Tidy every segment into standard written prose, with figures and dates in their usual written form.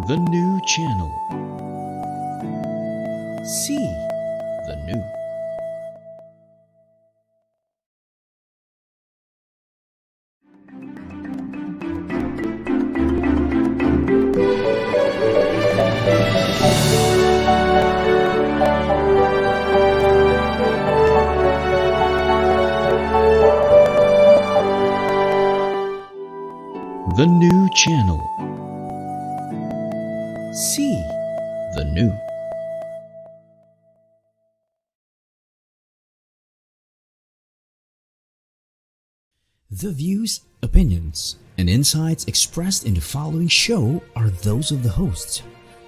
The new channel. See the new. The new channel. See the new. The views, opinions, and insights expressed in the following show are those of the hosts,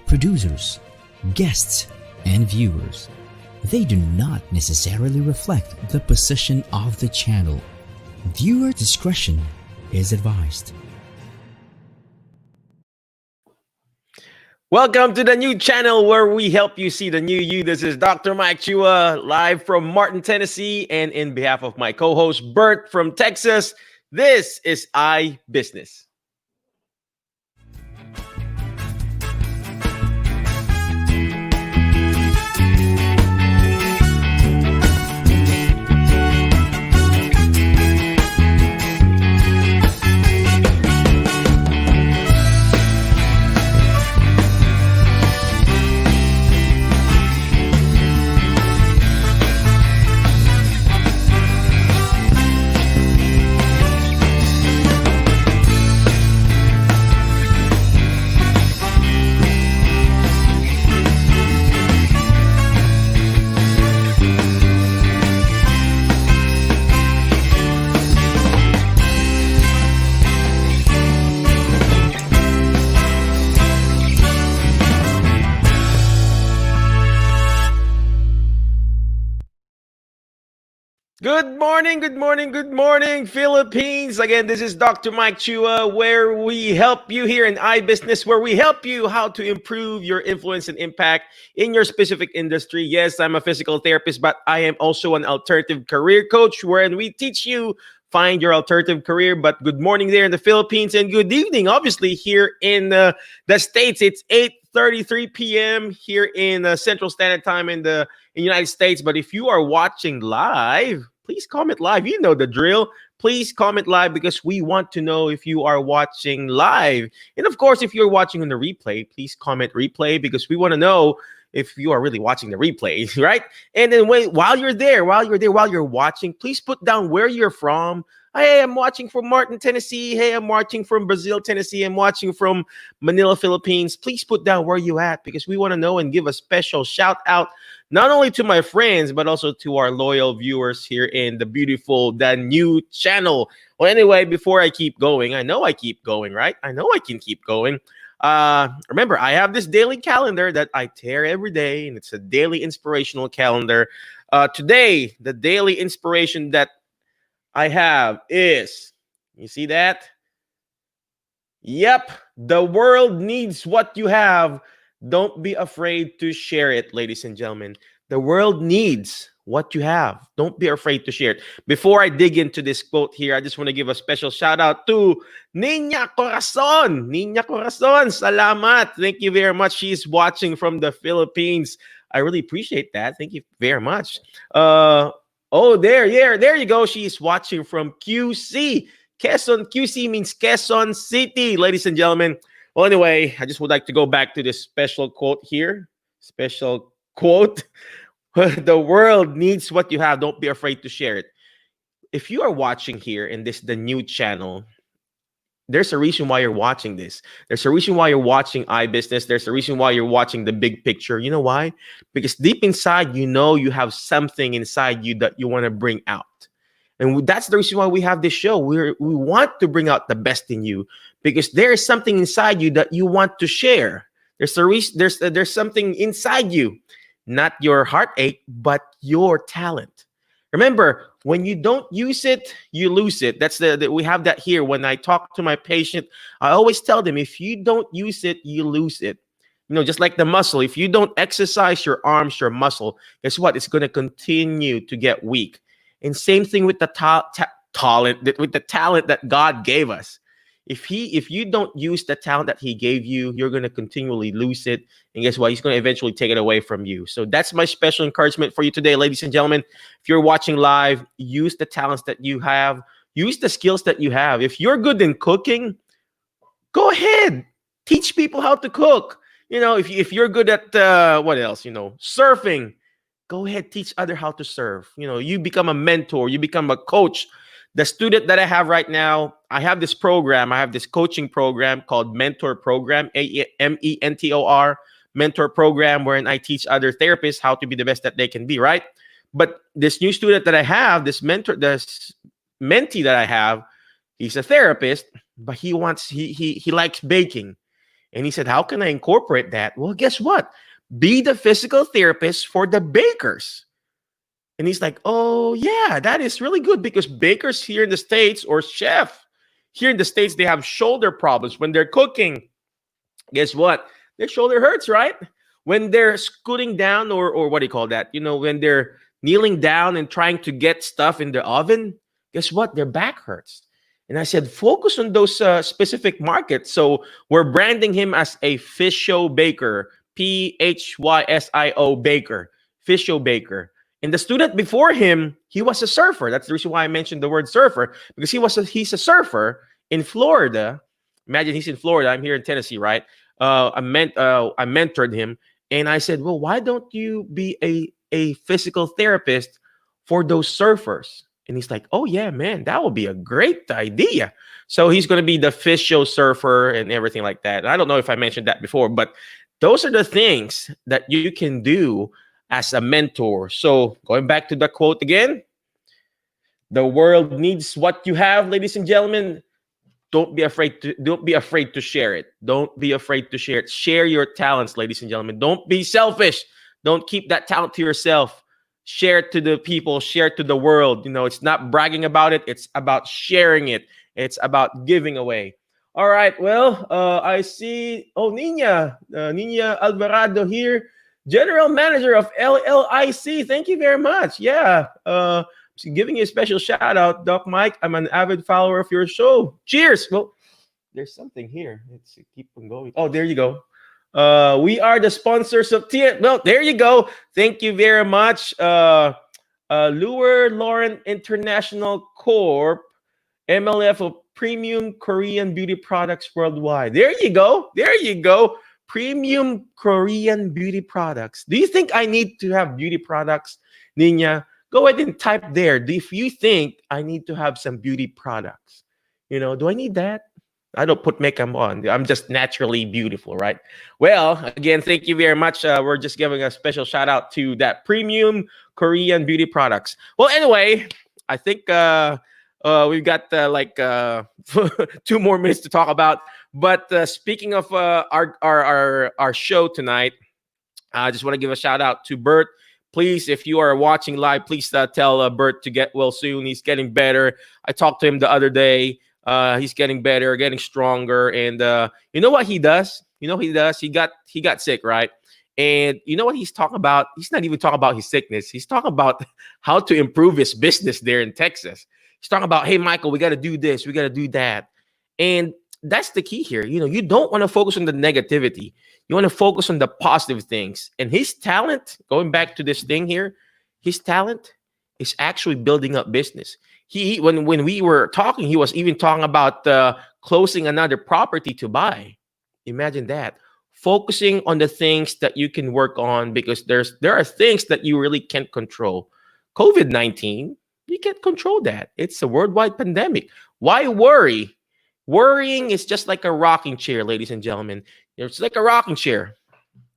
producers, guests, and viewers. They do not necessarily reflect the position of the channel. Viewer discretion is advised. Welcome to the new channel where we help you see the new you. This is Dr. Mike Chua, live from Martin, Tennessee. And in behalf of my co-host, Bert from Texas, this is iBusiness. Good morning, good morning, good morning, Philippines. Again, this is Dr. Mike Chua, where we help you here in iBusiness, where we help you how to improve your influence and impact in your specific industry. Yes, I'm a physical therapist, but I am also an alternative career coach, wherein we teach you find your alternative career. But good morning there in the Philippines, and good evening, obviously, here in the States. It's 8:33 p.m. here in Central Standard Time in the United States. But if you are watching live, please comment live. You know the drill. Please comment live because we want to know if you are watching live. And of course, if you're watching on the replay, please comment replay because we want to know if you are really watching the replay, right? And then while you're watching, please put down where you're from. Hey, I'm watching from Martin, Tennessee. Hey, I'm watching from Brazil, Tennessee. I'm watching from Manila, Philippines. Please put down where you at because we want to know and give a special shout out not only to my friends, but also to our loyal viewers here in the beautiful, the new channel. Well, anyway, before I keep going, I know I keep going, right? I know I can keep going. Remember, I have this daily calendar that I tear every day, and it's a daily inspirational calendar. Today, the daily inspiration that I have is, you see that? Yep, the world needs what you have. Don't be afraid to share it, ladies and gentlemen. The world needs what you have. Don't be afraid to share it. Before I dig into this quote here, I just want to give a special shout out to Niña Corazon. Niña Corazon, salamat. Thank you very much. She's watching from the Philippines. I really appreciate that. Thank you very much. There you go. She's watching from QC. Quezon, QC means Quezon City, ladies and gentlemen. Well, anyway, I just would like to go back to this special quote here. Special quote. The world needs what you have. Don't be afraid to share it. If you are watching here in the new channel, there's a reason why you're watching this. There's a reason why you're watching iBusiness. There's a reason why you're watching the big picture. You know why? Because deep inside, you know you have something inside you that you want to bring out. And that's the reason why we have this show. We want to bring out the best in you because there is something inside you that you want to share. There's something inside you, not your heartache, but your talent. Remember, when you don't use it, you lose it. We have that here. When I talk to my patient, I always tell them, if you don't use it, you lose it. You know, just like the muscle. If you don't exercise your arms, your muscle, guess what? It's going to continue to get weak. And same thing with the talent that God gave us. If you don't use the talent that he gave you, you're going to continually lose it. And guess what? He's going to eventually take it away from you. So that's my special encouragement for you today, ladies and gentlemen. If you're watching live, use the talents that you have, use the skills that you have. If you're good in cooking, go ahead, teach people how to cook. If you're good at what else, surfing, go ahead, teach other how to surf. You become a mentor, you become a coach. The student that I have right now, I have this coaching program called Mentor Program, Mentor, Mentor Program, wherein I teach other therapists how to be the best that they can be, right? But this new student that I have, this mentee that I have, he's a therapist, but he likes baking. And he said, how can I incorporate that? Well, guess what? Be the physical therapist for the bakers. And he's like, oh, yeah, that is really good, because bakers here in the States, or chef here in the States, they have shoulder problems when they're cooking. Guess what? Their shoulder hurts, right? When they're scooting down, or what do you call that? When they're kneeling down and trying to get stuff in the oven, guess what? Their back hurts. And I said, focus on those specific markets. So we're branding him as a physio baker, Physio baker, physio baker. And the student before him, he was a surfer. That's the reason why I mentioned the word surfer, because he's a surfer in Florida. Imagine he's in Florida. I'm here in Tennessee, right? I mentored him, and I said, well, why don't you be a physical therapist for those surfers? And he's like, oh, yeah, man, that would be a great idea. So he's going to be the physio surfer and everything like that. And I don't know if I mentioned that before, but those are the things that you can do as a mentor. So going back to the quote again, the world needs what you have, ladies and gentlemen. Don't be afraid to share it. Don't be afraid to share it. Share your talents, ladies and gentlemen. Don't be selfish. Don't keep that talent to yourself. Share it to the people, share it to the world. It's not bragging about it. It's about sharing it. It's about giving away. All right. Well, I see. Oh, Nina Alvarado here, General Manager of LLIC. Thank you very much. Yeah. Giving you a special shout out, Doc Mike. I'm an avid follower of your show. Cheers. Well, there's something here. Let's keep on going. Oh, there you go. We are the sponsors of TN. Well, there you go. Thank you very much. Lure Lauren International Corp, MLF of Premium Korean Beauty Products Worldwide. There you go. There you go. Premium Korean Beauty Products. Do you think I need to have beauty products, Nina? Go ahead and type there. If you think I need to have some beauty products, do I need that? I don't put makeup on. I'm just naturally beautiful, right? Well, again, thank you very much. We're just giving a special shout out to that Premium Korean Beauty Products. Well, anyway, I think we've got 2 more minutes to talk about. But speaking of our show tonight, I just want to give a shout out to Bert. Please, if you are watching live, please tell Bert to get well soon. He's getting better. I talked to him the other day. He's getting better, getting stronger. And you know what he does? He got sick, right? And you know what he's talking about? He's not even talking about his sickness. He's talking about how to improve his business there in Texas. He's talking about, hey, Michael, we got to do this. We got to do that. And that's the key here. You don't want to focus on the negativity. You want to focus on the positive things. And his talent, going back to this thing here, his talent is actually building up business. When we were talking, he was even talking about closing another property to buy. Imagine that. Focusing on the things that you can work on, because there are things that you really can't control. COVID-19, you can't control that. It's a worldwide pandemic. Why worry? Worrying is just like a rocking chair, ladies and gentlemen. It's like a rocking chair,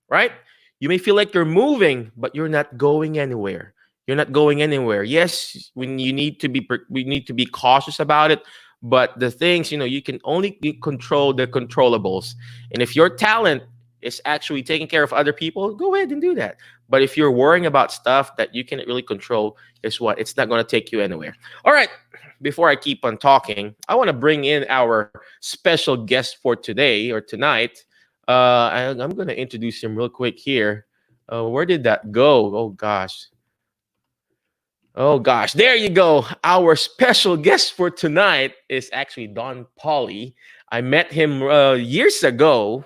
right? You may feel like you're moving, but you're not going anywhere. You're not going anywhere. Yes, we need to be cautious about it. But the things, you can only control the controllables. And if your talent is actually taking care of other people, go ahead and do that. But if you're worrying about stuff that you can't really control, guess what? It's not going to take you anywhere. All right. Before I keep on talking, I want to bring in our special guest for today or tonight. I'm going to introduce him real quick here. Where did that go? Oh, gosh. Oh gosh, there you go. Our special guest for tonight is actually Don Polley. I met him years ago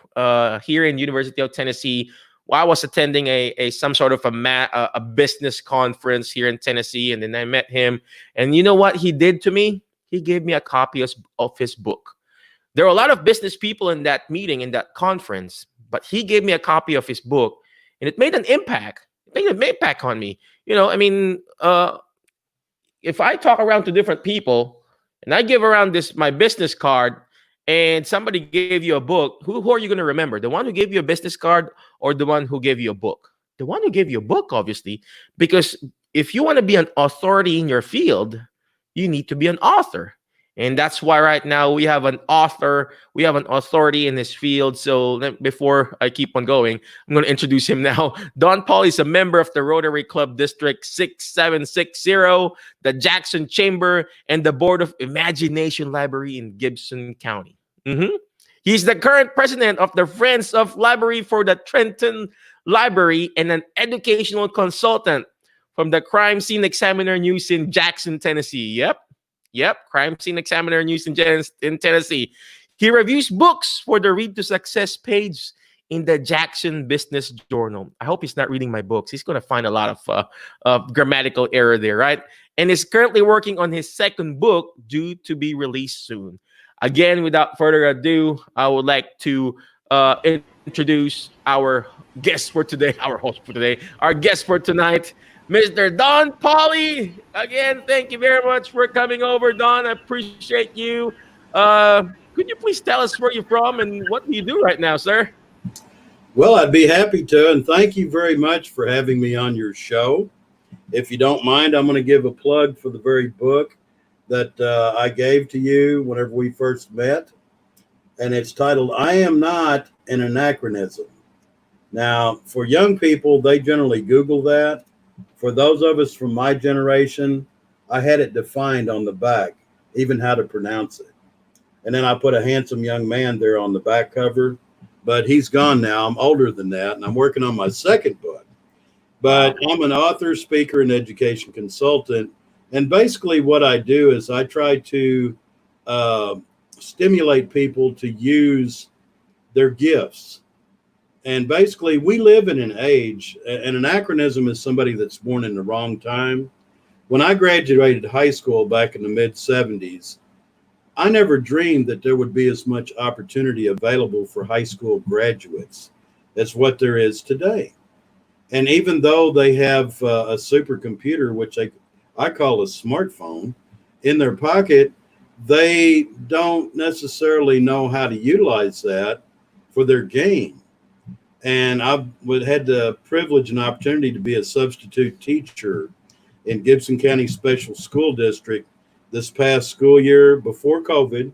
here in University of Tennessee. While I was attending a some sort of a business conference here in Tennessee, and then I met him. And you know what he did to me? He gave me a copy of his book. There were a lot of business people in that meeting, in that conference, but he gave me a copy of his book, and it made an impact. It made an impact on me. I mean, if I talk around to different people and I give around my business card, and somebody gave you a book, who are you going to remember? The one who gave you a business card or the one who gave you a book? The one who gave you a book, obviously, because if you want to be an authority in your field, you need to be an author. And that's why right now we have an author, we have an authority in this field. So before I keep on going, I'm going to introduce him now. Don Polley is a member of the Rotary Club District 6760, the Jackson Chamber, and the Board of Imagination Library in Gibson County. He's the current president of the Friends of Library for the Trenton Library and an educational consultant from the Crime Scene Examiner News in Jackson, Tennessee. Yep, Crime Scene Examiner News in Tennessee. He reviews books for the Read to Success page in the Jackson Business Journal. I hope he's not reading my books. He's going to find a lot of grammatical error there, right? And is currently working on his second book, due to be released soon. Again, without further ado, I would like to introduce our guest for today, our host for today, our guest for tonight, Mr. Don Polley. Again, thank you very much for coming over, Don. I appreciate you. Could you please tell us where you're from and what do you do right now, sir? Well, I'd be happy to, and thank you very much for having me on your show. If you don't mind, I'm going to give a plug for the very book that I gave to you whenever we first met, and it's titled, I Am Not an Anachronism. Now, for young people, they generally Google that. For those of us from my generation, I had it defined on the back, even how to pronounce it. And then I put a handsome young man there on the back cover, but he's gone now. I'm older than that, and I'm working on my second book. But I'm an author, speaker, and education consultant. And basically what I do is I try to stimulate people to use their gifts. And basically, we live in an age, an anachronism is somebody that's born in the wrong time. When I graduated high school back in the mid-'70s, I never dreamed that there would be as much opportunity available for high school graduates as what there is today. And even though they have a supercomputer, which I call a smartphone, in their pocket, they don't necessarily know how to utilize that for their gain. And I've had the privilege and opportunity to be a substitute teacher in Gibson County Special School District this past school year before COVID.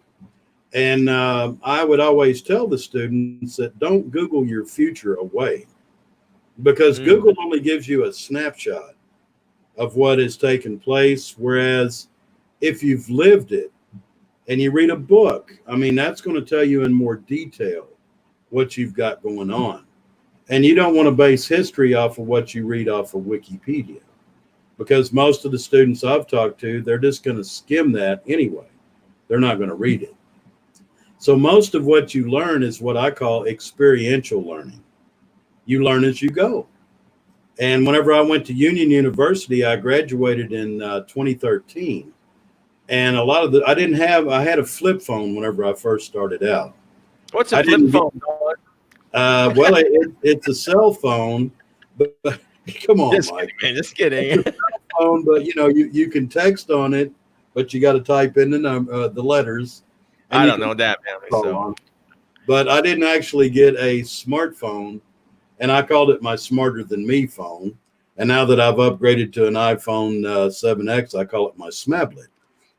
And I would always tell the students that don't Google your future away, because Google only gives you a snapshot of what has taken place. Whereas if you've lived it and you read a book, I mean, that's going to tell you in more detail what you've got going on. And you don't want to base history off of what you read off of Wikipedia, because most of the students I've talked to, they're just going to skim that anyway. They're not going to read it. So most of what you learn is what I call experiential learning. You learn as you go. And whenever I went to Union University, I graduated in 2013. And I had a flip phone whenever I first started out. What's a flip phone? Well, it's a cell phone, but come on, just Mike. Kidding, man, just kidding. It's a cell phone, but you can text on it, but you got to type in the letters. I don't know that, man. So. But I didn't actually get a smartphone, and I called it my Smarter Than Me phone. And now that I've upgraded to an iPhone 7X, I call it my Smablet,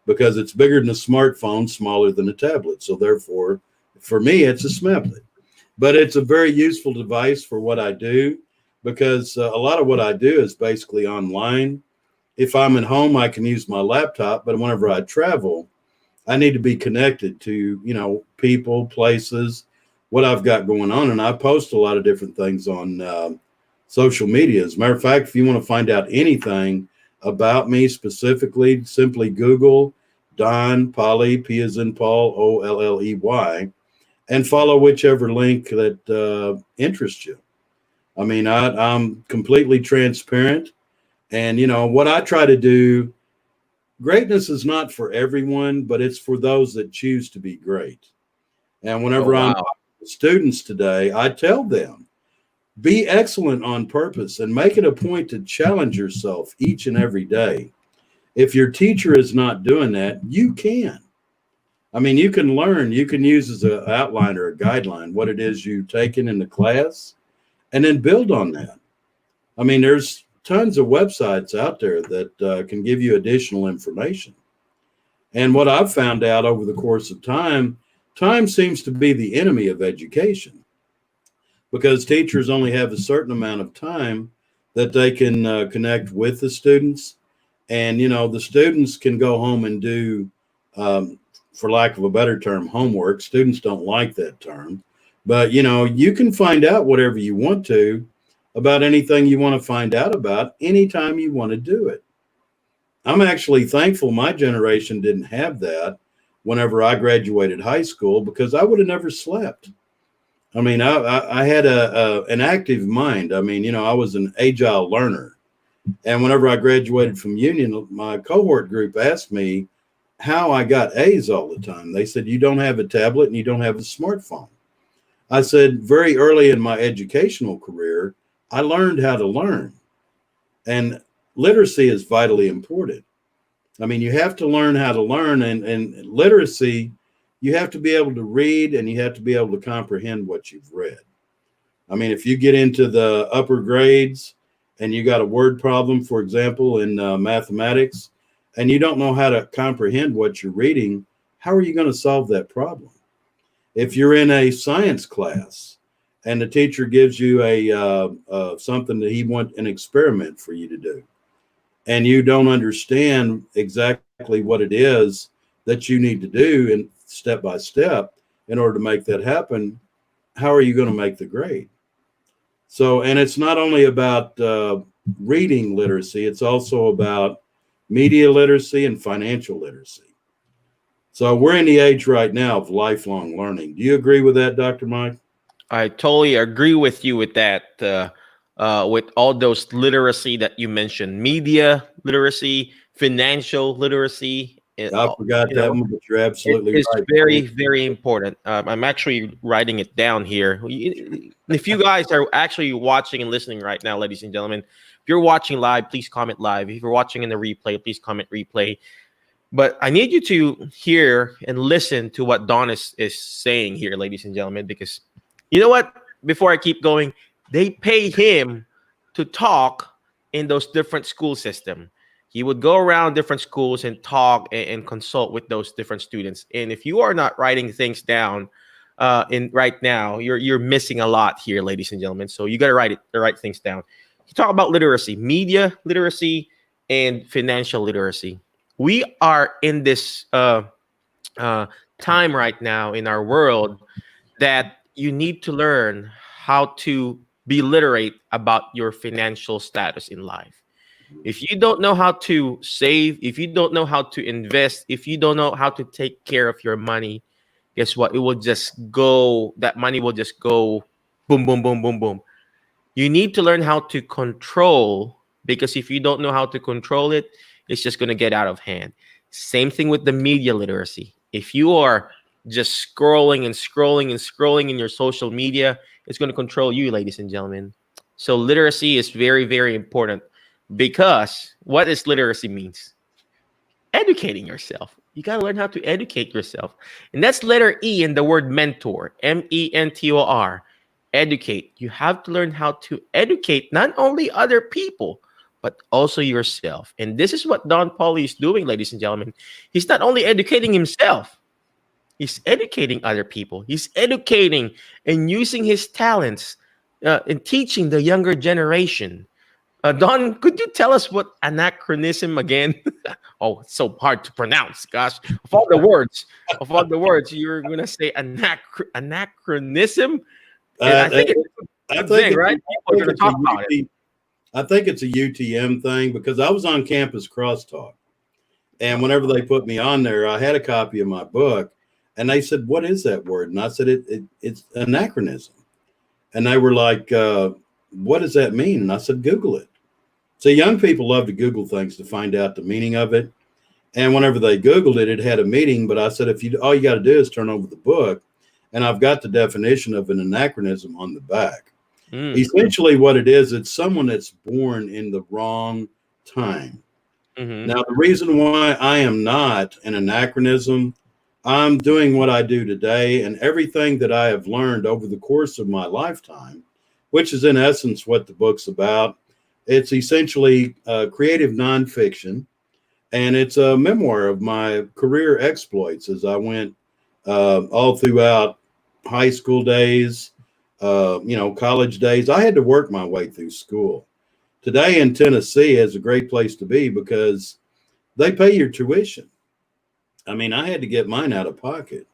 because it's bigger than a smartphone, smaller than a tablet. So therefore, for me, it's a Smablet. But it's a very useful device for what I do, because a lot of what I do is basically online. If I'm at home, I can use my laptop, but whenever I travel, I need to be connected to, people, places, what I've got going on. And I post a lot of different things on social media. As a matter of fact, if you want to find out anything about me specifically, simply Google Don Polley, P as in Paul, Olley, and follow whichever link that interests you. I mean, I'm completely transparent. And, what I try to do, greatness is not for everyone, but it's for those that choose to be great. And whenever I'm talking to students today, I tell them, be excellent on purpose and make it a point to challenge yourself each and every day. If your teacher is not doing that, you can. I mean, you can learn, you can use as an outline or a guideline what it is you've taken in the class and then build on that. I mean, there's tons of websites out there that can give you additional information. And what I've found out over the course of time seems to be the enemy of education, because teachers only have a certain amount of time that they can connect with the students. And, the students can go home and do, for lack of a better term, homework. Students don't like that term. But, you can find out whatever you want to about anything you want to find out about anytime you want to do it. I'm actually thankful my generation didn't have that whenever I graduated high school, because I would have never slept. I mean, I had an active mind. I mean, I was an agile learner. And whenever I graduated from Union, my cohort group asked me how I got A's all the time. They said, you don't have a tablet and you don't have a smartphone. I said, very early in my educational career, I learned how to learn. And literacy is vitally important. I mean, you have to learn how to learn, and literacy, you have to be able to read and you have to be able to comprehend what you've read. I mean, if you get into the upper grades and you got a word problem, for example, in mathematics, and you don't know how to comprehend what you're reading, how are you going to solve that problem? If you're in a science class and the teacher gives you something that he wants an experiment for you to do, and you don't understand exactly what it is that you need to do in step by step in order to make that happen, how are you going to make the grade? So, and it's not only about reading literacy, it's also about media literacy and financial literacy. So we're in the age right now of lifelong learning. Do you agree with that, Dr. Mike? I totally agree with you with that. With all those literacy that you mentioned, media literacy, financial literacy. I forgot that one, but you're absolutely right. It's very, very important. I'm actually writing it down here. If you guys are actually watching and listening right now, ladies and gentlemen, if you're watching live, please comment live. If you're watching in the replay, please comment replay. But I need you to hear and listen to what Don is saying here, ladies and gentlemen, because you know what? Before I keep going, they pay him to talk in those different school systems. He would go around different schools and talk and consult with those different students. And if you are not writing things down in right now, you're missing a lot here, ladies and gentlemen. So you got to write things down. You talk about literacy, media literacy, and financial literacy. We are in this time right now in our world that you need to learn how to be literate about your financial status in life. If you don't know how to save, if you don't know how to invest, if you don't know how to take care of your money, guess what? It will just go, that money will just go boom, boom, boom, boom, boom. You need to learn how to control, because if you don't know how to control it, it's just going to get out of hand. Same thing with the media literacy. If you are just scrolling and scrolling and scrolling in your social media, it's going to control you, ladies and gentlemen. So literacy is very, very important, because what does literacy means? Educating yourself. You got to learn how to educate yourself. And that's letter E in the word mentor, mentor, educate. You have to learn how to educate not only other people, but also yourself. And this is what Don Polley is doing, ladies and gentlemen. He's not only educating himself, he's educating other people. He's educating and using his talents in teaching the younger generation. Don, could you tell us what anachronism again? Oh, it's so hard to pronounce. Gosh, of all the words, you're going to say anachronism. And I think it's a good thing, right? People are going to talk about it. I think it's a UTM thing because I was on campus crosstalk. And whenever they put me on there, I had a copy of my book and they said, what is that word? And I said, it's anachronism. And they were like, what does that mean? And I said, Google it. So young people love to Google things to find out the meaning of it. And whenever they Googled it, it had a meaning. But I said, all you got to do is turn over the book. And I've got the definition of an anachronism on the back. Essentially what it is, it's someone that's born in the wrong time. Now, the reason why I am not an anachronism, I'm doing what I do today, and everything that I have learned over the course of my lifetime, which is in essence what the book's about. It's essentially creative nonfiction, and it's a memoir of my career exploits as I went all throughout high school days, college days. I had to work my way through school. Today in Tennessee is a great place to be because they pay your tuition. I mean, I had to get mine out of pocket.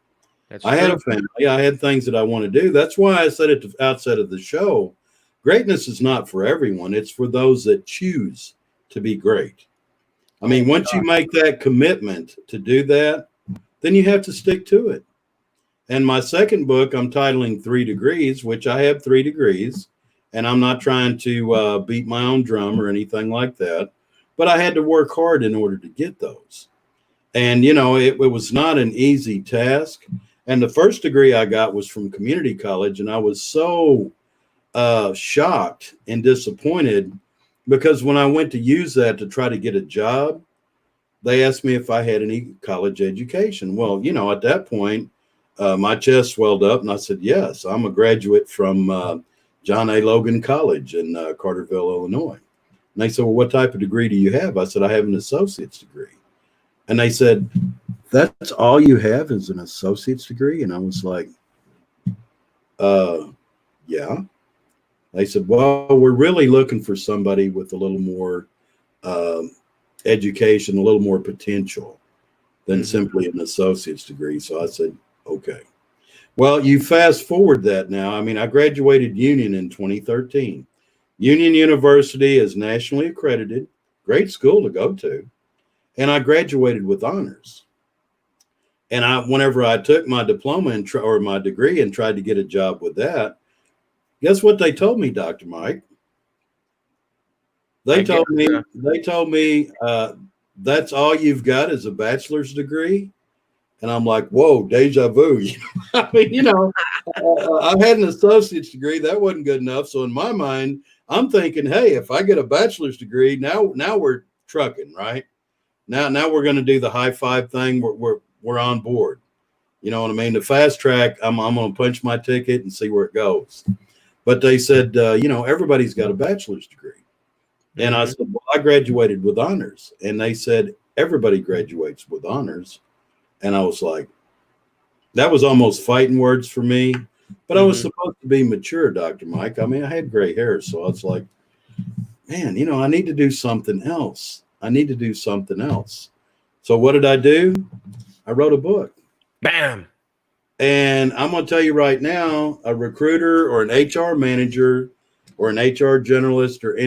I had a family. I had things that I want to do. That's why I said at the outset of the show, greatness is not for everyone. It's for those that choose to be great. I mean, once you make that commitment to do that, then you have to stick to it. And my second book, I'm titling 3 Degrees, which I have 3 degrees. And I'm not trying to beat my own drum or anything like that. But I had to work hard in order to get those. And, it was not an easy task. And the first degree I got was from community college. And I was so shocked and disappointed because when I went to use that to try to get a job, they asked me if I had any college education. Well, at that point, my chest swelled up and I said, yes, I'm a graduate from John A. Logan College in Carterville, Illinois. And they said, well, what type of degree do you have? I said, I have an associate's degree. And they said, that's all you have is an associate's degree? And I was like, yeah. They said, well, we're really looking for somebody with a little more education, a little more potential than simply an associate's degree. So I said, okay. Well, you fast forward that now. I mean, I graduated Union in 2013. Union University is nationally accredited, great school to go to. And I graduated with honors. And whenever I took my diploma or my degree and tried to get a job with that, guess what they told me, Dr. Mike? They told me, that's all you've got is a bachelor's degree. And I'm like, whoa, deja vu. I mean, I had an associate's degree. That wasn't good enough. So in my mind, I'm thinking, hey, if I get a bachelor's degree, now we're trucking, right? Now we're going to do the high five thing. We're on board. You know what I mean? The fast track, I'm going to punch my ticket and see where it goes. But they said, everybody's got a bachelor's degree. And I said, well, I graduated with honors. And they said, everybody graduates with honors. And I was like, that was almost fighting words for me. But I was supposed to be mature, Dr. Mike. I mean, I had gray hair. So I was like, man, I need to do something else. So what did I do? I wrote a book. Bam. And I'm going to tell you right now, a recruiter or an HR manager or an HR generalist or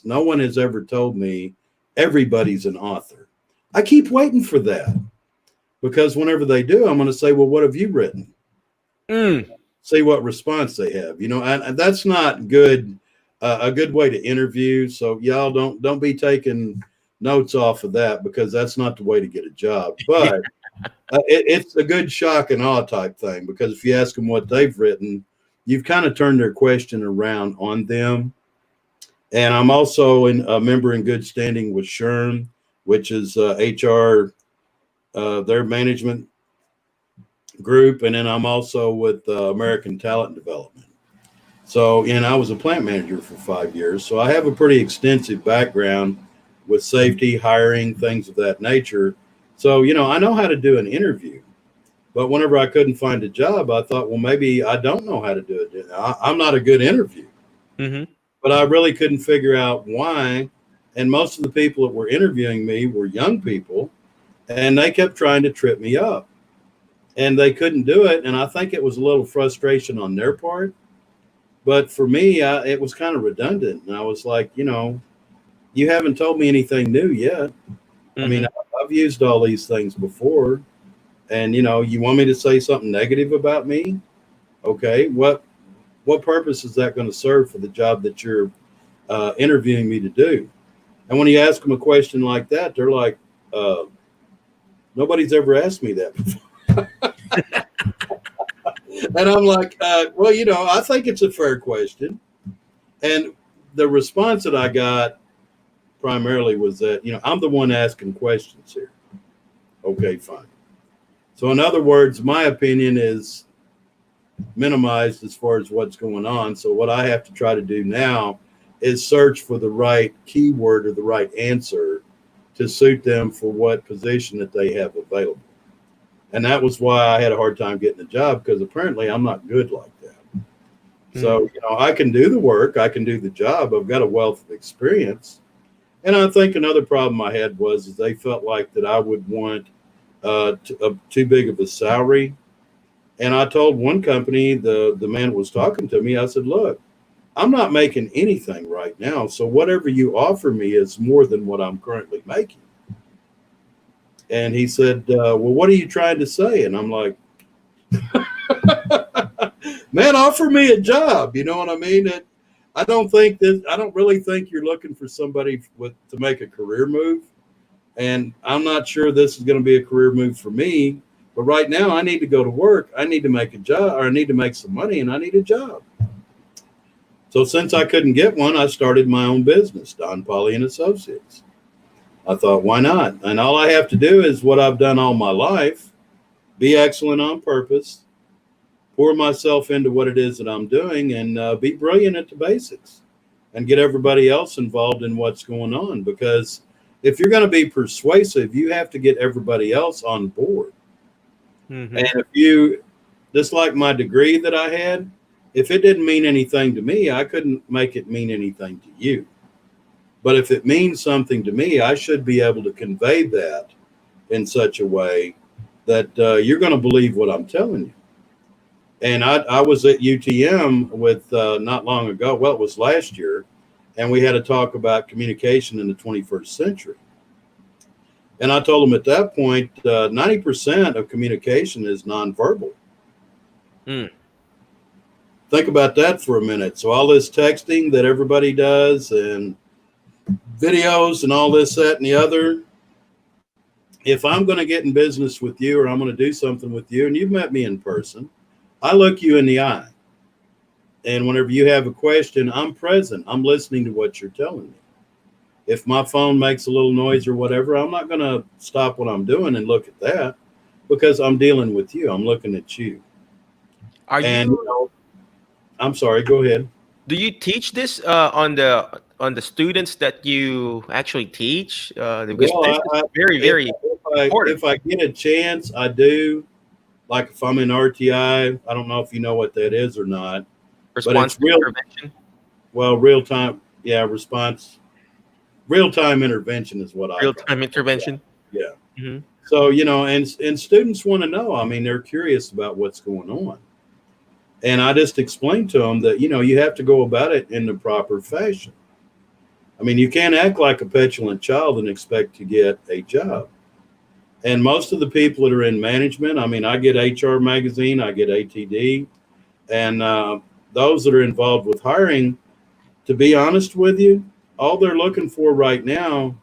no one has ever told me everybody's an author. I keep waiting for that. Because whenever they do, I'm going to say, well, what have you written? See what response they have. And that's not good, a good way to interview. So y'all don't be taking notes off of that because that's not the way to get a job. But it's a good shock and awe type thing because if you ask them what they've written, you've kind of turned their question around on them. And I'm also a member in good standing with SHRM, which is HR. Their management group, and then I'm also with American Talent Development. So, and I was a plant manager for 5 years, so I have a pretty extensive background with safety, hiring, things of that nature. So, I know how to do an interview, but whenever I couldn't find a job, I thought, well, maybe I don't know how to do it. I'm not a good interview, but I really couldn't figure out why. And most of the people that were interviewing me were young people. And they kept trying to trip me up and they couldn't do it. And I think it was a little frustration on their part. But for me, it was kind of redundant. And I was like, you haven't told me anything new yet. I mean, I've used all these things before. And, you want me to say something negative about me? Okay. What purpose is that going to serve for the job that you're interviewing me to do? And when you ask them a question like that, they're like, nobody's ever asked me that before. And I'm like, well, I think it's a fair question. And the response that I got primarily was that, I'm the one asking questions here. Okay, fine. So in other words, my opinion is minimized as far as what's going on. So what I have to try to do now is search for the right keyword or the right answer to suit them for what position that they have available. And that was why I had a hard time getting a job, because apparently I'm not good like that. So, I can do the work, I can do the job. I've got a wealth of experience. And I think another problem I had was they felt like that I would want too big of a salary. And I told one company, the man was talking to me, I said, look, I'm not making anything right now. So whatever you offer me is more than what I'm currently making. And he said, well, what are you trying to say? And I'm like, man, offer me a job. You know what I mean? I don't really think you're looking for somebody to make a career move. And I'm not sure this is going to be a career move for me. But right now I need to go to work. I need to make a job, or I need to make some money, and I need a job. So since I couldn't get one, I started my own business, Don Polley and Associates. I thought, why not? And all I have to do is what I've done all my life, be excellent on purpose, pour myself into what it is that I'm doing, and be brilliant at the basics and get everybody else involved in what's going on. Because if you're going to be persuasive, you have to get everybody else on board. And if you, just like my degree that I had, if it didn't mean anything to me, I couldn't make it mean anything to you. But if it means something to me, I should be able to convey that in such a way that you're going to believe what I'm telling you. And I was at UTM with not long ago, well, it was last year, and we had a talk about communication in the 21st century. And I told them at that point, 90% of communication is nonverbal. Think about that for a minute. So all this texting that everybody does and videos and all this, that, and the other, if I'm going to get in business with you, or I'm going to do something with you, and you've met me in person, I look you in the eye. And whenever you have a question, I'm present. I'm listening to what you're telling me. If my phone makes a little noise or whatever, I'm not going to stop what I'm doing and look at that, because I'm dealing with you. I'm looking at you. I'm sorry, go ahead. Do you teach this on the students that you actually teach? Because this is very important. If I get a chance, I do. Like if I'm in RTI, I don't know if you know what that is or not. Response to intervention? Well, real-time, real-time intervention is what I call it. Real-time intervention? Yeah. Mm-hmm. So, and students want to know. I mean, they're curious about what's going on. And I just explained to them that, you have to go about it in the proper fashion. I mean, you can't act like a petulant child and expect to get a job. And most of the people that are in management, I mean, I get HR Magazine, I get ATD, and those that are involved with hiring, to be honest with you, all they're looking for right now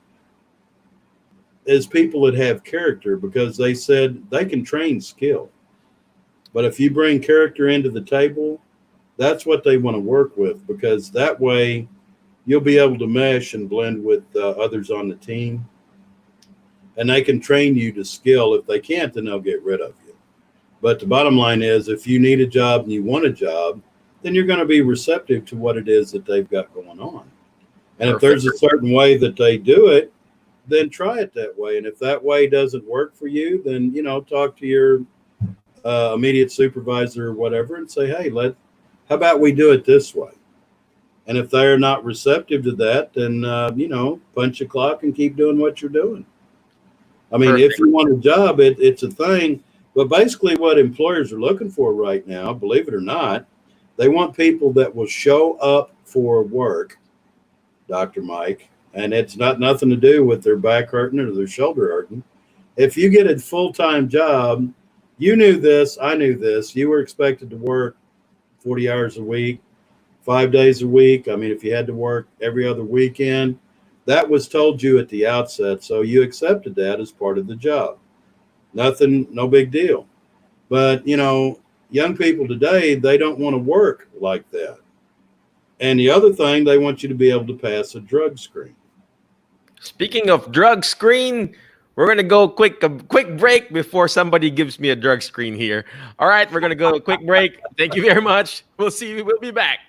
is people that have character, because they said they can train skill. But if you bring character into the table, that's what they want to work with, because that way you'll be able to mesh and blend with others on the team. And they can train you to skill. If they can't, then they'll get rid of you. But the bottom line is, if you need a job and you want a job, then you're going to be receptive to what it is that they've got going on. And if there's a certain way that they do it, then try it that way. And if that way doesn't work for you, then, talk to your immediate supervisor or whatever and say, hey, how about we do it this way? And if they're not receptive to that, then, punch a clock and keep doing what you're doing. I mean, if you want a job, it's a thing. But basically what employers are looking for right now, believe it or not, They want people that will show up for work, Dr. Mike, and it's not nothing to do with their back hurting or their shoulder hurting. If you get a full-time job, you knew this, I knew this, you were expected to work 40 hours a week, 5 days a week. I mean, if you had to work every other weekend, that was told you at the outset. So you accepted that as part of the job. Nothing, no big deal. But, you know, young people today, they don't want to work like that. And the other thing, they want you to be able to pass a drug screen. Speaking of drug screen, we're going to go a quick break before somebody gives me a drug screen here. All right, we're going to go a quick break. Thank you very much. We'll see you. We'll be back.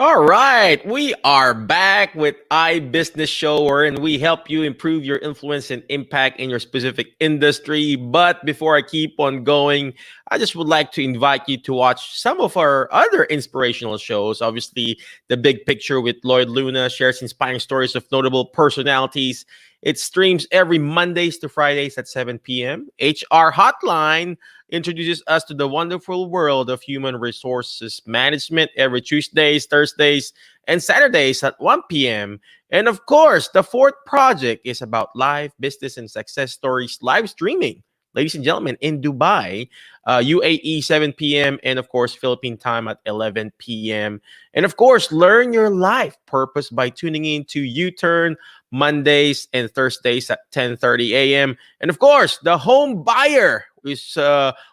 All right, we are back with iBusiness Show, wherein we help you improve your influence and impact in your specific industry. But before I keep on going, I just would like to invite you to watch some of our other inspirational shows. Obviously, The Big Picture with Lloyd Luna shares inspiring stories of notable personalities. It streams every Mondays to Fridays at 7 p.m. HR Hotline introduces us to the wonderful world of human resources management every Tuesdays, Thursdays, and Saturdays at 1 p.m. And of course, the fourth project is about live business and success stories live streaming. Ladies and gentlemen, in Dubai, UAE 7 p.m. and of course, Philippine time at 11 p.m. And of course, learn your life purpose by tuning in to U-Turn Mondays and Thursdays at 10:30 a.m. And of course, the home buyer is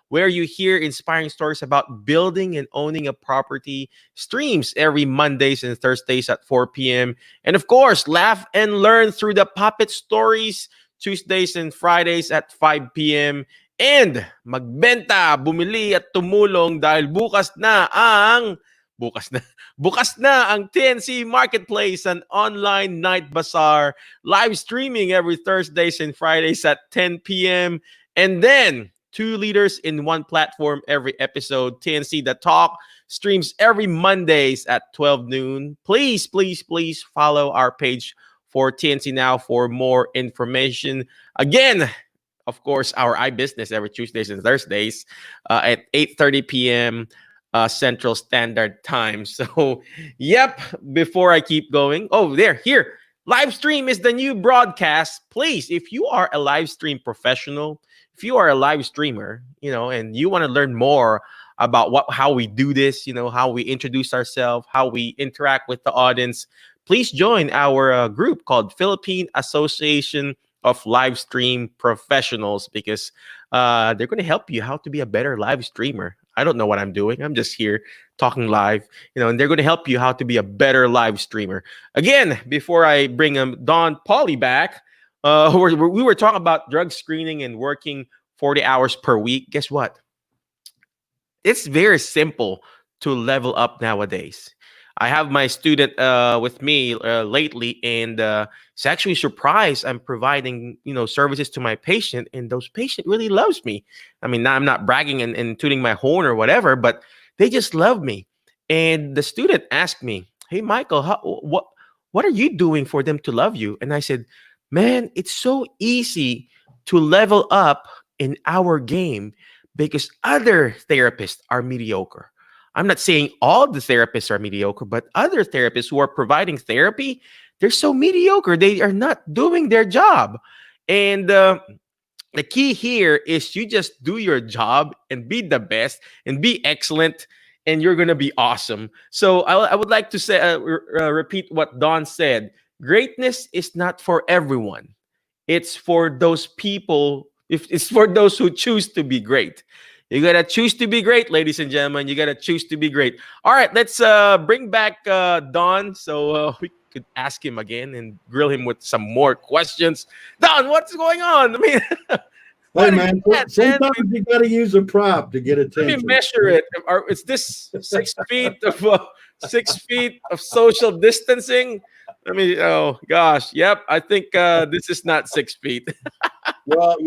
where you hear inspiring stories about building and owning a property. Streams every Mondays and Thursdays at 4 p.m. And of course, laugh and learn through the puppet stories Tuesdays and Fridays at 5 p.m. And magbenta, bumili at tumulong dahil bukas na ang TNC Marketplace, an online night bazaar, live streaming every Thursdays and Fridays at 10 p.m. And then 2 leaders in one platform every episode. TNC The Talk streams every Mondays at 12 noon. Please follow our page for TNC Now for more information. Again, of course, our iBusiness every Tuesdays and Thursdays at 8:30 p.m. Central Standard Time. So, yep, before I keep going. Oh, here. Live stream is the new broadcast. Please, if you are a live stream professional, if you are a live streamer, and you want to learn more about how we do this, how we introduce ourselves, how we interact with the audience, please join our group called Philippine Association of Live Stream Professionals, because they're going to help you how to be a better live streamer. I don't know what I'm doing. I'm just here talking live, and they're going to help you how to be a better live streamer. Again, before I bring Don Polley back, we were talking about drug screening and working 40 hours per week. Guess what? It's very simple to level up nowadays. I have my student with me lately, and it's actually surprised I'm providing services to my patient, and those patient really loves me. I mean, I'm not bragging and tooting my horn or whatever, but they just love me. And the student asked me, "Hey, Michael, what are you doing for them to love you?" And I said, "Man, it's so easy to level up in our game because other therapists are mediocre." I'm not saying all the therapists are mediocre, but other therapists who are providing therapy, they're so mediocre. They are not doing their job. And the key here is you just do your job and be the best and be excellent, and you're going to be awesome. So I would like to say, repeat what Don said. Greatness is not for everyone. It's for those people. It's for those who choose to be great. You got to choose to be great, ladies and gentlemen. You got to choose to be great. All right, let's bring back Don so we could ask him again and grill him with some more questions. Don, what's going on? I mean, hey, man, sometimes you got to use a prop to get attention. Let me measure it. Is this 6 feet of 6 feet of social distancing? I mean, oh, gosh. Yep, I think this is not 6 feet. Well,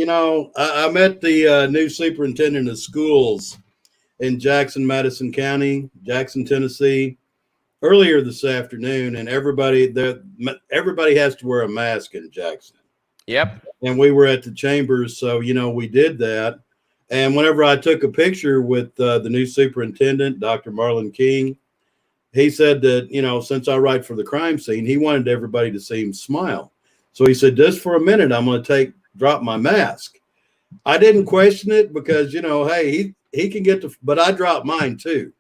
I met the new superintendent of schools in Madison County, Jackson, Tennessee, earlier this afternoon, and everybody has to wear a mask in Jackson. Yep. And we were at the chambers, so we did that. And whenever I took a picture with the new superintendent, Dr. Marlon King, he said that since I write for the crime scene, he wanted everybody to see him smile. So he said, just for a minute, I'm going to drop my mask. I didn't question it because, hey, he can get but I dropped mine too.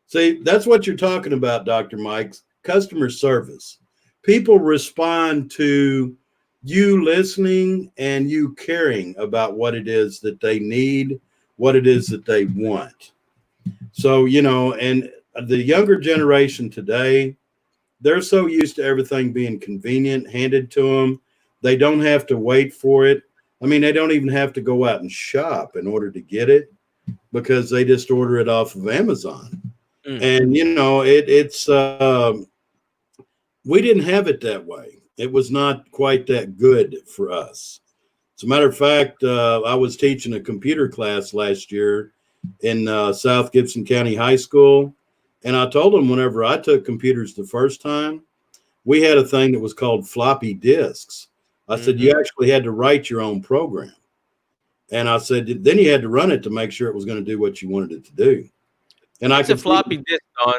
See, that's what you're talking about, Dr. Mike, customer service. People respond to you listening and you caring about what it is that they need, what it is that they want. So, and the younger generation today, they're so used to everything being convenient, handed to them. They don't have to wait for it. I mean, they don't even have to go out and shop in order to get it because they just order it off of Amazon. And it's we didn't have it that way. It was not quite that good for us. As a matter of fact, I was teaching a computer class last year in South Gibson County High School, and I told them whenever I took computers the first time, we had a thing that was called floppy disks. I said you actually had to write your own program, and I said then you had to run it to make sure it was going to do what you wanted it to do. And It's a floppy disk, Don.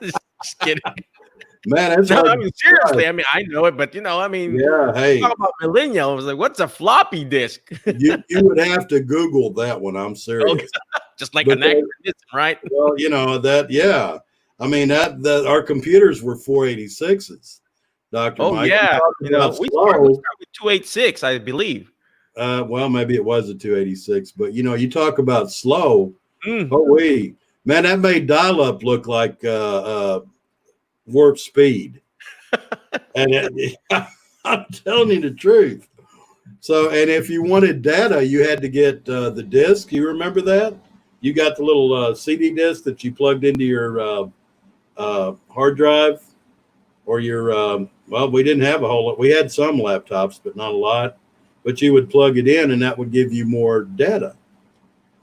Just kidding. Man, that's no. I mean, seriously. I mean, I know it, but yeah. Hey, talk about millennials. Like, what's a floppy disk? you would have to Google that one. I'm serious. Okay. Just like an anachronism, right? Well, that. Yeah. I mean that our computers were 486s, Dr. Oh Mike. Yeah. We started with 286, I believe. Well, maybe it was a 286, but you talk about slow. Oh, man, that made dial-up look like warp speed. And I'm telling you the truth. So, and if you wanted data, you had to get the disc. You remember that? You got the little CD disc that you plugged into your hard drive or your, well, we didn't have a whole lot. We had some laptops, but not a lot. But you would plug it in and that would give you more data.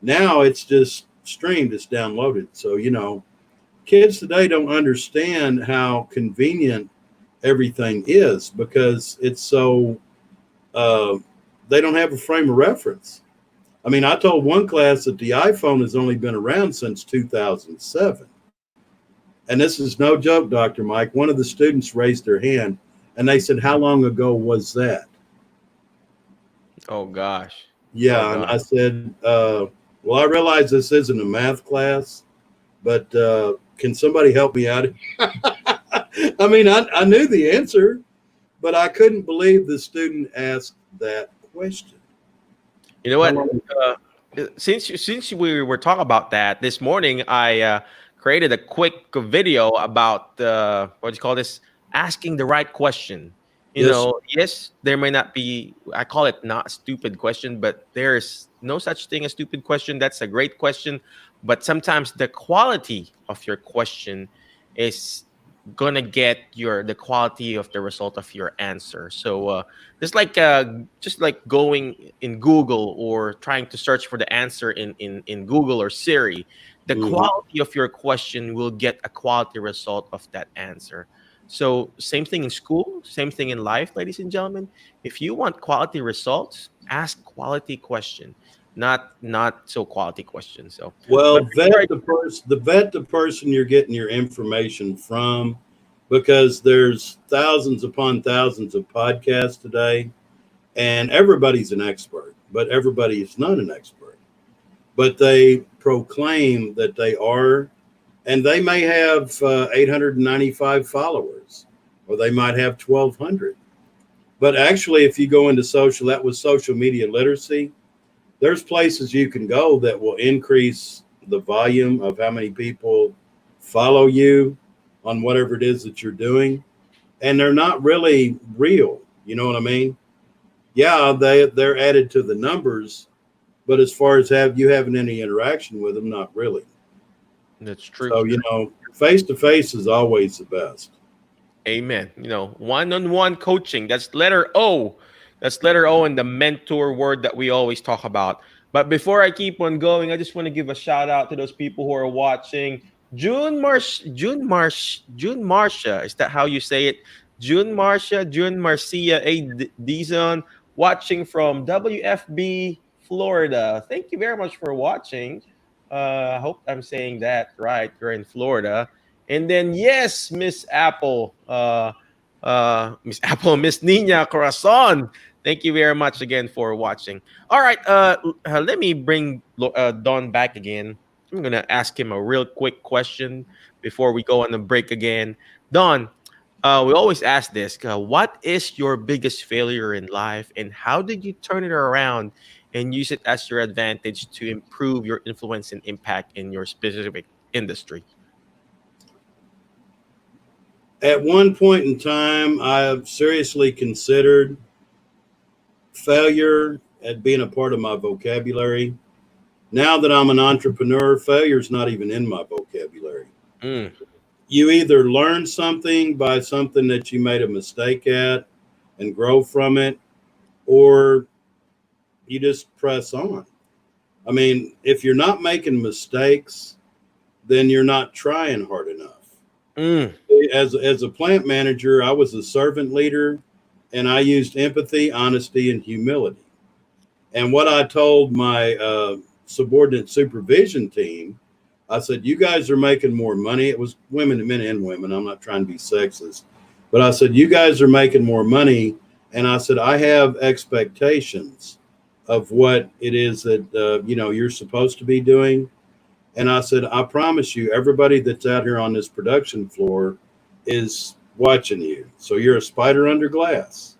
Now it's just streamed, it's downloaded. So, kids today don't understand how convenient everything is because it's so, they don't have a frame of reference. I mean, I told one class that the iPhone has only been around since 2007. And this is no joke, Dr. Mike. One of the students raised their hand and they said, how long ago was that? Oh, gosh. Yeah. And I said, well, I realize this isn't a math class, but can somebody help me out? I mean, I knew the answer, but I couldn't believe the student asked that question. You know what? Since we were talking about that this morning, I created a quick video about what do you call this? Asking the right question. Yes, there may not be. I call it not a stupid question, but there's no such thing as stupid question. That's a great question, but sometimes the quality of your question is gonna get the quality of the result of your answer. So just like going in Google or trying to search for the answer in Google or Siri, the quality of your question will get a quality result of that answer. So same thing in school, same thing in life, ladies and gentlemen. If you want quality results, ask quality question, not so quality questions. So vet the person you're getting your information from, because there's thousands upon thousands of podcasts today, and everybody's an expert, but everybody is not an expert. But they proclaim that they are. And they may have 895 followers, or they might have 1,200. But actually, if you go into that was social media literacy, there's places you can go that will increase the volume of how many people follow you on whatever it is that you're doing. And they're not really real. You know what I mean? Yeah, they're added to the numbers, but as far as you having any interaction with them, not really. That's true. So, face to face is always the best. Amen. One-on-one coaching. That's letter O. That's letter O in the mentor word that we always talk about. But before I keep on going, I just want to give a shout out to those people who are watching. June Marcia. Is that how you say it? June Marcia A. Dizon, watching from WFB, Florida. Thank you very much for watching. I hope I'm saying that right. You're in Florida. And then, yes, Miss Apple, Miss Nina Corazon. Thank you very much again for watching. All right, let me bring Don back again. I'm going to ask him a real quick question before we go on the break again. Don, we always ask this. What is your biggest failure in life, and how did you turn it around and use it as your advantage to improve your influence and impact in your specific industry? At one point in time, I seriously considered failure as being a part of my vocabulary. Now that I'm an entrepreneur, failure is not even in my vocabulary. Mm. You either learn something by something that you made a mistake at and grow from it, or you just press on. I mean, if you're not making mistakes, then you're not trying hard enough. Mm. As a plant manager, I was a servant leader, and I used empathy, honesty, and humility. And what I told my subordinate supervision team, I said, you guys are making more money. It was women, men, and women. I'm not trying to be sexist, but I said, you guys are making more money. And I said, I have expectations of what it is that, you're supposed to be doing. And I said, I promise you, everybody that's out here on this production floor is watching you. So you're a spider under glass.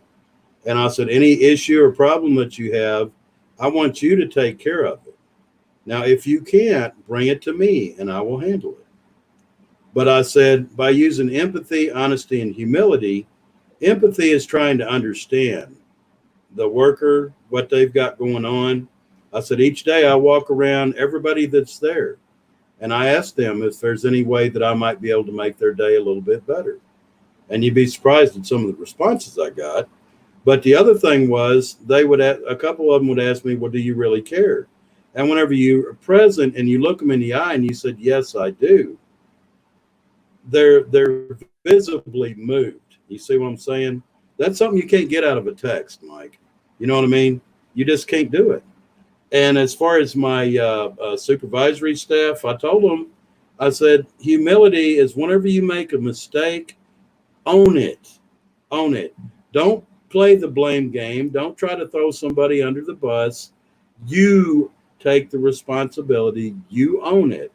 And I said, any issue or problem that you have, I want you to take care of it. Now, if you can't, bring it to me and I will handle it. But I said, by using empathy, honesty, and humility, empathy is trying to understand the worker, what they've got going on. I said, each day I walk around everybody that's there and I ask them if there's any way that I might be able to make their day a little bit better. And you'd be surprised at some of the responses I got. But the other thing was a couple of them would ask me, well, do you really care? And whenever you are present and you look them in the eye and you said, yes, I do, they're visibly moved. You see what I'm saying? That's something you can't get out of a text, Mike. You know what I mean? You just can't do it. And as far as my supervisory staff, I told them, I said, humility is whenever you make a mistake, own it. Own it. Don't play the blame game. Don't try to throw somebody under the bus. You take the responsibility. You own it.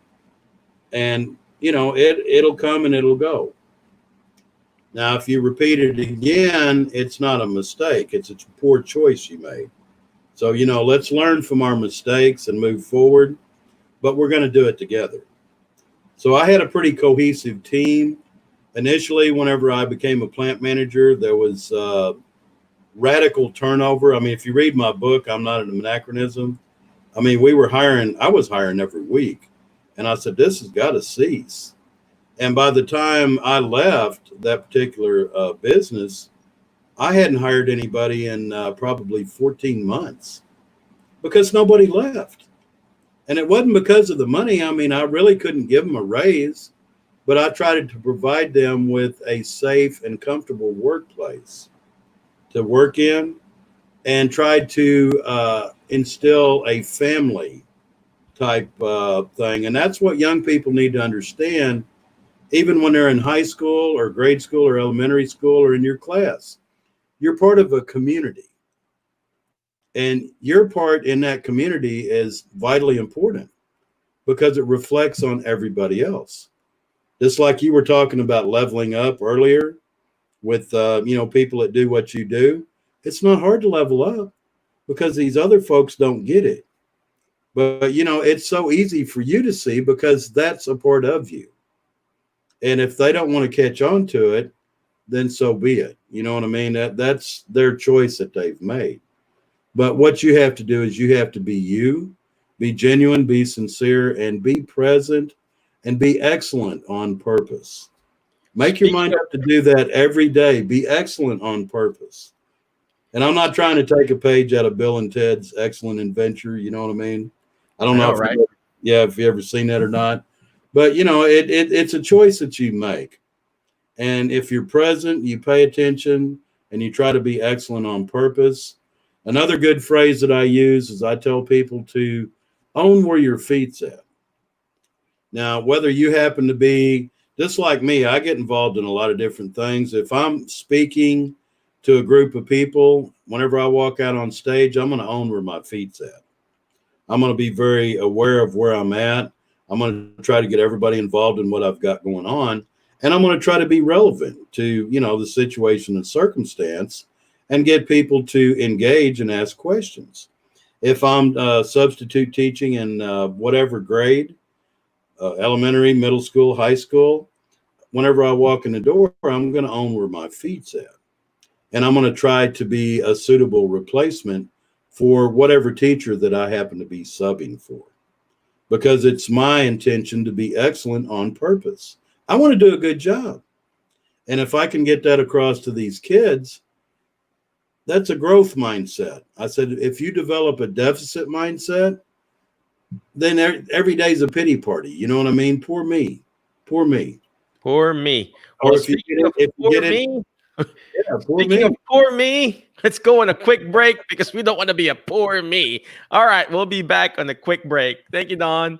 And, it'll come and it'll go. Now, if you repeat it again, it's not a mistake. It's a poor choice you made. So, let's learn from our mistakes and move forward, but we're going to do it together. So I had a pretty cohesive team. Initially, whenever I became a plant manager, there was radical turnover. I mean, if you read my book, I'm not an anachronism. I mean, I was hiring every week. And I said, this has got to cease. And by the time I left that particular business, I hadn't hired anybody in probably 14 months because nobody left. And it wasn't because of the money. I mean, I really couldn't give them a raise, but I tried to provide them with a safe and comfortable workplace to work in and tried to instill a family type thing. And that's what young people need to understand, even when they're in high school or grade school or elementary school or in your class. You're part of a community. And your part in that community is vitally important because it reflects on everybody else. Just like you were talking about leveling up earlier with, people that do what you do. It's not hard to level up because these other folks don't get it. But, it's so easy for you to see because that's a part of you. And if they don't want to catch on to it, then so be it. You know what I mean? That's their choice that they've made. But what you have to do is you have to be you, be genuine, be sincere, and be present and be excellent on purpose. Make your mind up to do that every day. Be excellent on purpose. And I'm not trying to take a page out of Bill and Ted's Excellent Adventure. You know what I mean? I don't know if if you ever seen that or not. But, it's a choice that you make. And if you're present, you pay attention, and you try to be excellent on purpose. Another good phrase that I use is I tell people to own where your feet's at. Now, whether you happen to be, just like me, I get involved in a lot of different things. If I'm speaking to a group of people, whenever I walk out on stage, I'm going to own where my feet's at. I'm going to be very aware of where I'm at. I'm going to try to get everybody involved in what I've got going on. And I'm going to try to be relevant to, the situation and circumstance and get people to engage and ask questions. If I'm substitute teaching in whatever grade, elementary, middle school, high school, whenever I walk in the door, I'm going to own where my feet's at. And I'm going to try to be a suitable replacement for whatever teacher that I happen to be subbing for. because it's my intention to be excellent on purpose. I want to do a good job. And if I can get that across to these kids, that's a growth mindset. I said, if you develop a deficit mindset, then every day's a pity party. You know what I mean? Poor me. Poor me. Poor me. Or Well, if you speaking of get poor it, me, yeah, poor speaking me. of poor me, let's go on a quick break because we don't want to be a poor me. All right, we'll be back on a quick break. Thank you, Don.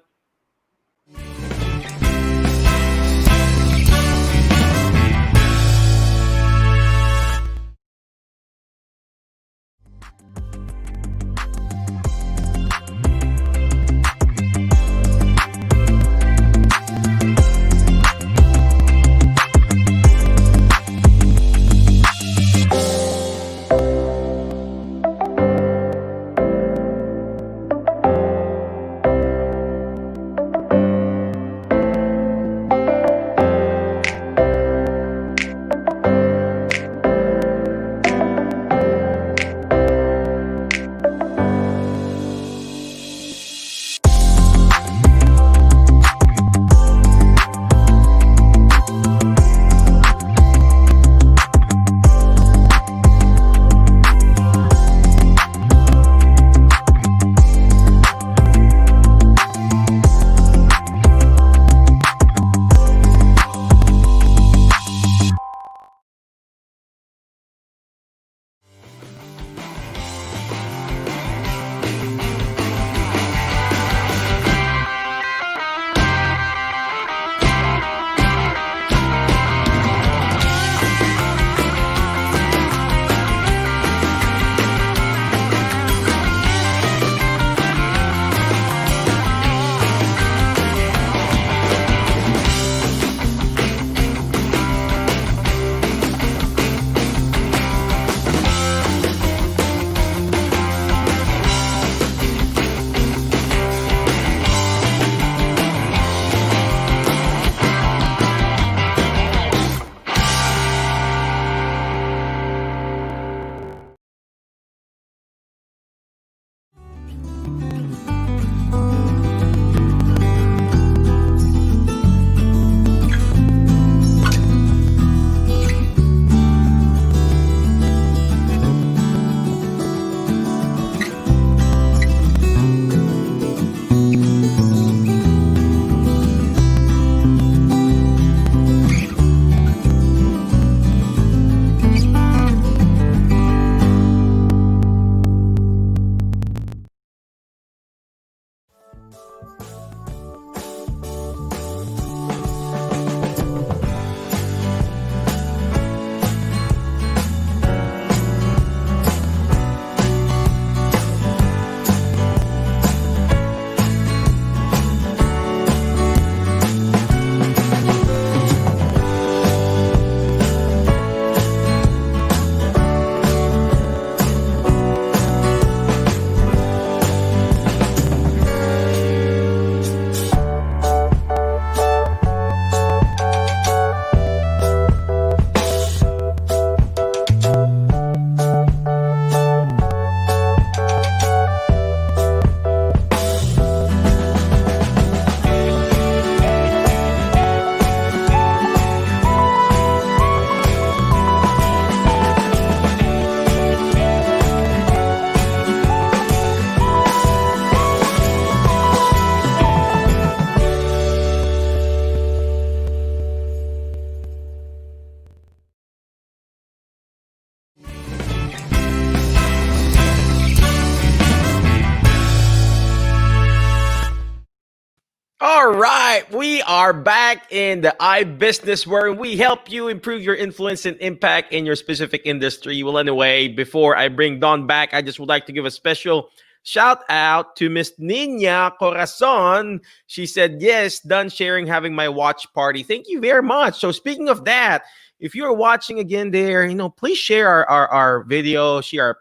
All right, we are back in the iBusiness where we help you improve your influence and impact in your specific industry. Well, anyway, before I bring Don back, I just would like to give a special shout out to Miss Nina Corazon. She said, yes, done sharing, having my watch party. Thank you very much. So speaking of that, if you're watching again there, please share our video, share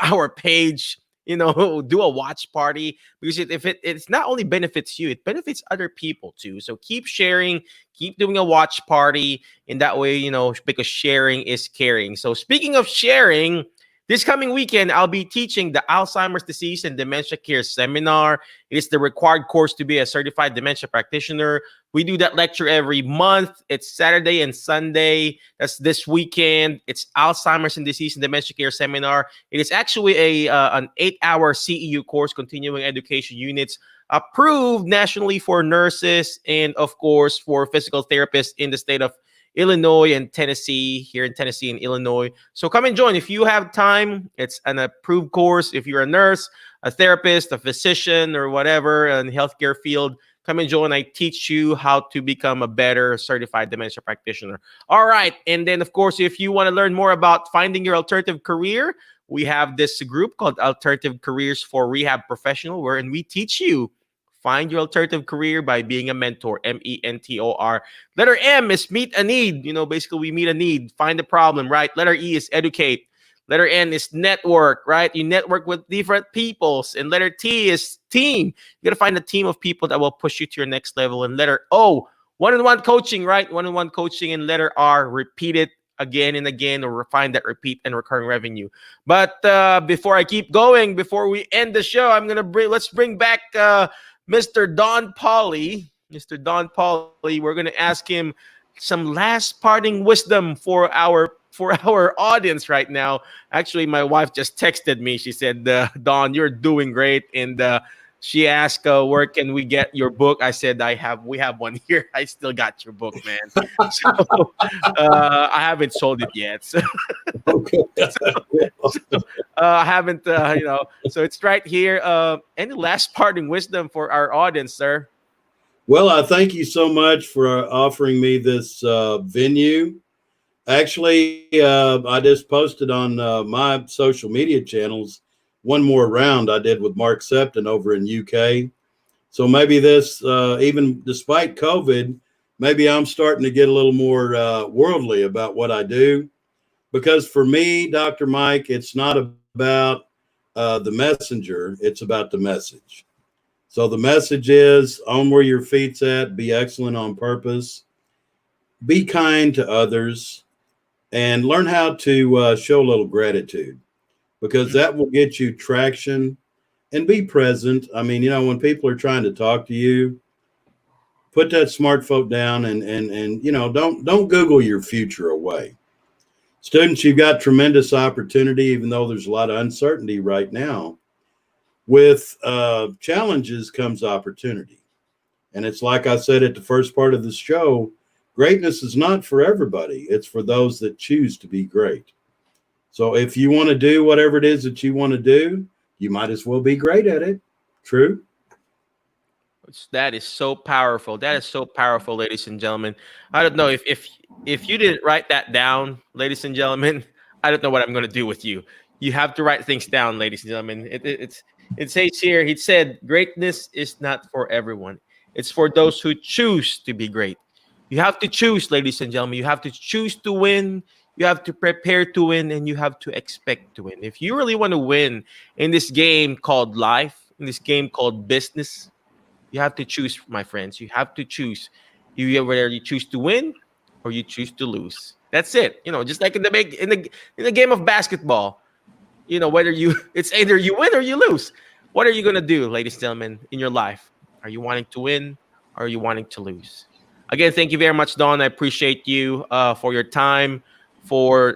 our page, do a watch party, because it's not only benefits you, it benefits other people too. So keep sharing, keep doing a watch party in that way, because sharing is caring. So speaking of sharing, This coming weekend, I'll be teaching the Alzheimer's Disease and Dementia Care Seminar. It is the required course to be a certified dementia practitioner. We do that lecture every month. It's Saturday and Sunday. That's this weekend. It's Alzheimer's and Disease and Dementia Care Seminar. It is actually an 8-hour CEU course, continuing education units, approved nationally for nurses and, of course, for physical therapists in the state of Illinois and Tennessee, here in Tennessee and Illinois. So come and join if you have time. It's an approved course. If you're a nurse, a therapist, a physician, or whatever in the healthcare field, come and join. I teach you how to become a better certified dementia practitioner. All right. And then, of course, if you want to learn more about finding your alternative career, we have this group called Alternative Careers for Rehab Professional, wherein we teach you find your alternative career by being a mentor, mentor. Letter M is meet a need. Basically, we meet a need, find the problem, right? Letter E is educate. Letter N is network, right? You network with different peoples. And letter T is team. You got to find a team of people that will push you to your next level. And letter O, one-on-one coaching, right? One-on-one coaching. And letter R, repeat it again and again, or find that repeat and recurring revenue. But before I keep going, before we end the show, let's bring back Mr. Don Polley. Mr. Don Polley, we're going to ask him some last parting wisdom for our audience right now. Actually, my wife just texted me. She said, Don, you're doing great. And she asked, where can we get your book? I said, we have one here. I still got your book, man. So I haven't sold it yet. So, Okay. I haven't, so it's right here. Any last parting wisdom for our audience, sir? Well, I thank you so much for offering me this venue. Actually, I just posted on my social media channels one more round I did with Mark Septon over in UK. So maybe this, even despite COVID, maybe I'm starting to get a little more worldly about what I do. Because for me, Dr. Mike, it's not about the messenger, it's about the message. So the message is own where your feet's at, be excellent on purpose, be kind to others, and learn how to show a little gratitude, because that will get you traction. And be present. I mean, when people are trying to talk to you, put that smartphone down and don't Google your future away. Students, you've got tremendous opportunity, even though there's a lot of uncertainty right now. With challenges comes opportunity. And it's like I said at the first part of the show, greatness is not for everybody. It's for those that choose to be great. So if you want to do whatever it is that you want to do, you might as well be great at it. True? That is so powerful. That is so powerful, ladies and gentlemen. I don't know if you didn't write that down, ladies and gentlemen, I don't know what I'm going to do with you. You have to write things down, ladies and gentlemen. It says here, he said, greatness is not for everyone. It's for those who choose to be great. You have to choose, ladies and gentlemen. You have to choose to win. You have to prepare to win, and you have to expect to win. If you really want to win in this game called life, in this game called business, you have to choose, my friends. You have to choose. Whether you choose to win or you choose to lose. That's it. Just like in the game of basketball. It's either you win or you lose. What are you gonna do, ladies and gentlemen, in your life? Are you wanting to win or are you wanting to lose? Again, thank you very much, Don. I appreciate you for your time, for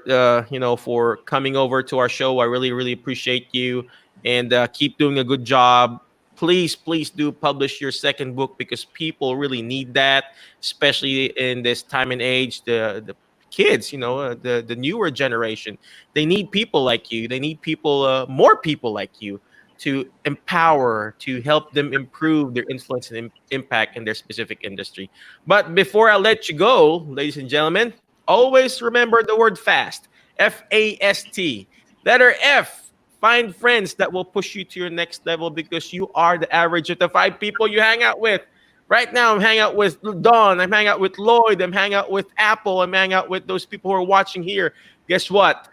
coming over to our show. I really, really appreciate you, and keep doing a good job. Please do publish your second book, because people really need that, especially in this time and age. The kids, the newer generation, they need people like you. They need people, more people like you, to empower, to help them improve their influence and impact in their specific industry. But before I let you go, ladies and gentlemen, always remember the word FAST, F-A-S-T. Letter F. Find friends that will push you to your next level, because you are the average of the 5 people you hang out with. Right now, I'm hanging out with Don. I'm hanging out with Lloyd. I'm hanging out with Apple. I'm hanging out with those people who are watching here. Guess what?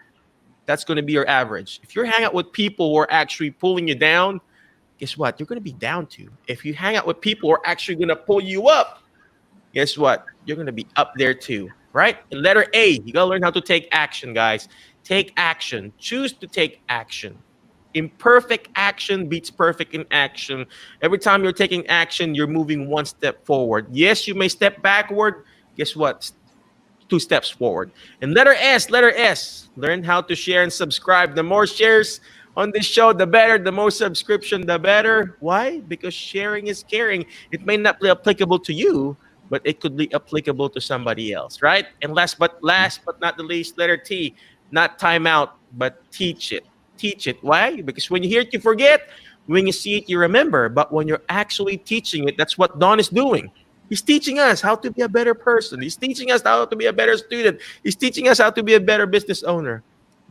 That's going to be your average. If you're hanging out with people who are actually pulling you down, guess what? You're going to be down too. If you hang out with people who are actually going to pull you up, guess what? You're going to be up there too. right? And letter A, you got to learn how to take action, guys. Take action. Choose to take action. Imperfect action beats perfect in action. Every time you're taking action, you're moving one step forward. Yes, you may step backward. Guess what? Two steps forward. And letter S, learn how to share and subscribe. The more shares on this show, the better. The more subscription, the better. Why? Because sharing is caring. It may not be applicable to you, but it could be applicable to somebody else, right? And last but not the least, letter T, not time out, but teach it. Teach it. Why? Because when you hear it, you forget. When you see it, you remember. But when you're actually teaching it, that's what Don is doing. He's teaching us how to be a better person. He's teaching us how to be a better student. He's teaching us how to be a better business owner.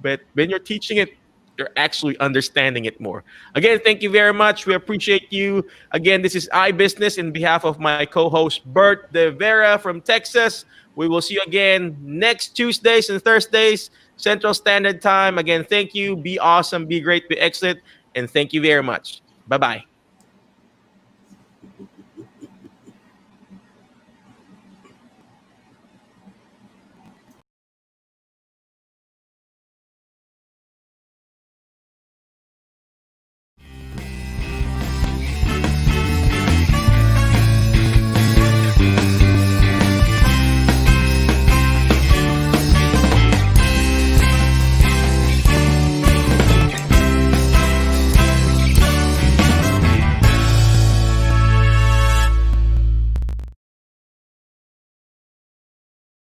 But when you're teaching it, you're actually understanding it more. Again, thank you very much. We appreciate you. Again, this is iBusiness in behalf of my co-host Bert De Vera from Texas. We will see you again next Tuesdays and Thursdays, Central Standard Time. Again, thank you. Be awesome, be great, be excellent. And thank you very much. Bye-bye.